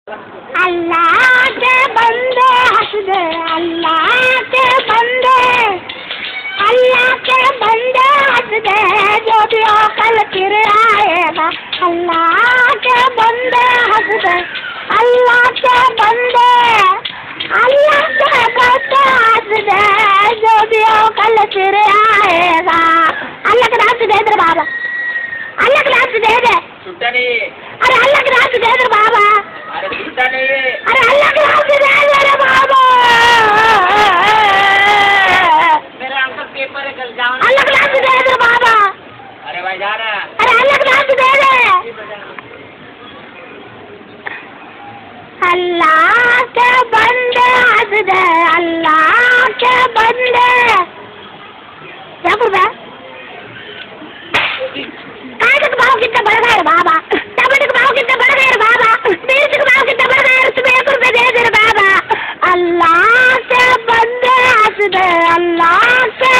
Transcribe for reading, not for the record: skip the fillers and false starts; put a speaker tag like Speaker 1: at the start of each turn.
Speaker 1: अल्लाह के बंदे हंस दे, अल्लाह के बंदे, अल्लाह के बंदे हंस दे, जो भी हो कल फिर आएगा। अल्लाह के बंदे हंस दे, अल्लाह के बंदे, अल्लाह के बंदे हंस दे, जो भी हो कल फिर आएगा। अल्लाह के नाम से दे दे बाबा, अल्लाह के नाम से दे दे।
Speaker 2: छुट्टा नहीं।
Speaker 1: अरे अल्लाह के नाम से दे दे बाबा।
Speaker 2: अरे छुट्टा नहीं।
Speaker 1: अरे अल्लाह के नाम से दे दे रे बाबा।
Speaker 2: मेरा अंकल पेपर है, कल जाओ।
Speaker 1: अल्लाह के नाम से दे दे बाबा।
Speaker 2: अरे भाई जा रहा।
Speaker 1: अरे अल्लाह के नाम से दे दे। अल्लाह के बंदे हंस दे, अल्लाह के बंदे। क्या कर रहा है? कागज के भाव कितने बढ़ गए बाबा, टमाटर के भाव कितने बढ़ गए बाबा, मिर्च के भाव कितने बढ़ गए, उसमें 1 रुपए दे दे बाबा। अल्लाह के बंदे हंस दे, अल्लाह के